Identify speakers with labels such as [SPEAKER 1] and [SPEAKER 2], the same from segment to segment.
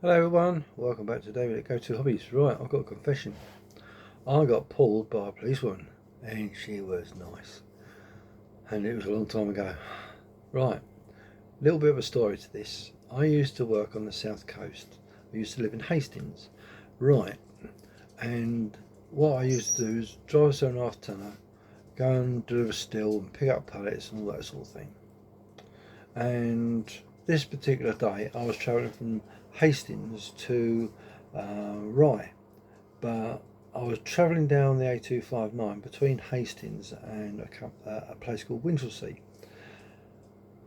[SPEAKER 1] Hello everyone, welcome back to David at Go To Hobbies. Right, I've got a confession. I got pulled by a policewoman and she was nice. And it was a long time ago. Right, little bit of a story to this. I used to work on the south coast. I used to live in Hastings. Right, and what I used to do is drive a 7.5 tonner, go and deliver steel and pick up pallets and all that sort of thing. And this particular day I was travelling from Hastings to Rye, but I was travelling down the A259 between Hastings and a place called Winchelsea.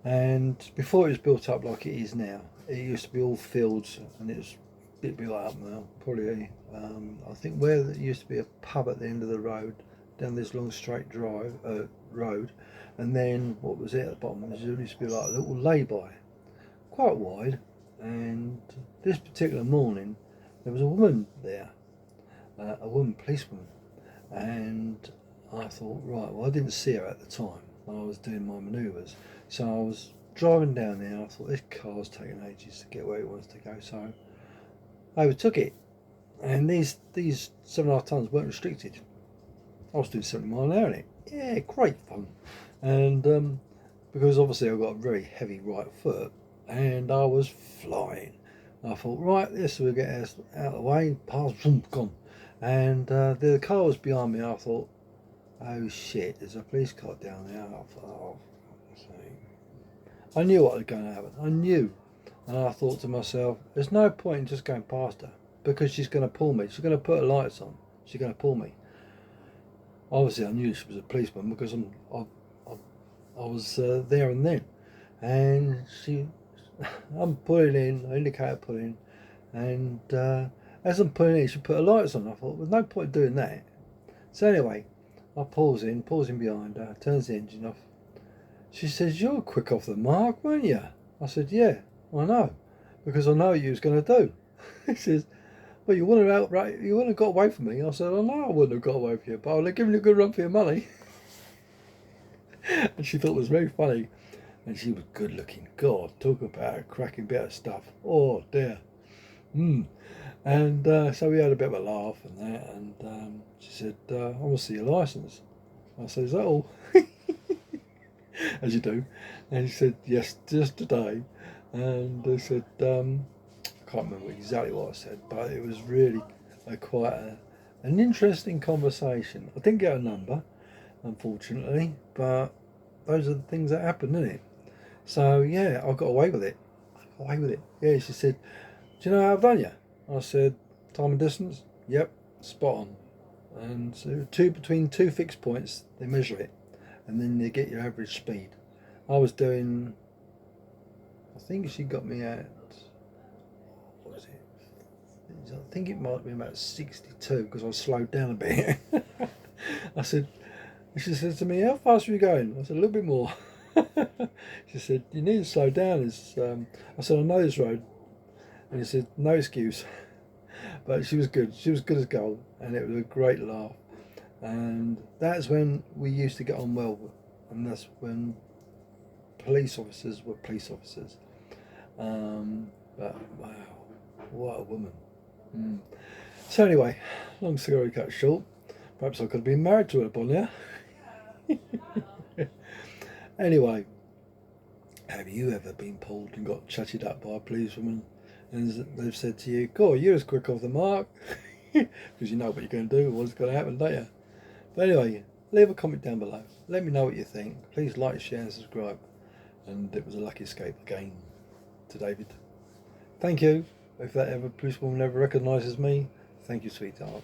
[SPEAKER 1] And before it was built up like it is now, it used to be all fields, and it was a bit built up now. Probably, I think where there used to be a pub at the end of the road, down this long straight road, and then what was it at the bottom? There used to be like a little lay-by, quite wide. And this particular morning, there was a woman there, a woman policewoman, and I thought, right, well, I didn't see her at the time when I was doing my manoeuvres, so I was driving down there and I thought this car's taking ages to get where it wants to go, so I overtook it. And these 7.5 tons weren't restricted. I was doing 70 mile an hour in it. Yeah, great fun. And because obviously I've got a very heavy right foot, and I was flying. I thought, right, this will get us out of the way, pass, boom, gone. And the car was behind me. I thought, oh shit, there's a police car down there. I thought, oh, I knew what was going to happen. I knew. And I thought to myself, there's no point in just going past her, because she's going to pull me. She's going to put her lights on. She's going to pull me. Obviously, I knew she was a policeman because I was there and then. And I'm pulling in, indicator pulling, and as I'm pulling in, she put her lights on. I thought, there's no point doing that. So anyway, I pulls in behind her, turns the engine off. She says, "You're quick off the mark, weren't you?" I said, "Yeah, I know, because I know what you was going to do." He says, "Well, you wouldn't have got away from me." I said, "I know I wouldn't have got away from you, but I would have given you a good run for your money." And she thought it was very funny. And she was good looking. God, talk about a cracking bit of stuff. Oh dear. And so we had a bit of a laugh and that. And she said, "I want to see your license." I said, "Is that all?" As you do. And she said, "Yes, just today." And I said, I can't remember exactly what I said, but it was really an interesting conversation. I didn't get a number, unfortunately, but those are the things that happen, isn't it? So yeah, I got away with it. Yeah, she said, "Do you know how I've done you?" I said, "Time and distance." Yep, spot on. And so between two fixed points, they measure it, and then they get your average speed. I was doing, I think she got me at, what was it? I think it might be about 62 because I slowed down a bit. I said, she said to me, "How fast are you going?" I said, "A little bit more." She said, "You need to slow down." I said, "I know this road." And he said, "No excuse." But she was good. She was good as gold. And it was a great laugh. And that's when we used to get on well. And that's when police officers were police officers. But wow, what a woman. So anyway, long story cut short, perhaps I could have been married to her by now. Anyway, have you ever been pulled and got chatted up by a policewoman and they've said to you, "God, you're as quick off the mark," because you know what you're going to do, what's going to happen, don't you? But anyway, leave a comment down below. Let me know what you think. Please like, share and subscribe. And it was a lucky escape again to David. Thank you. If that policewoman ever recognises me, thank you, sweetheart.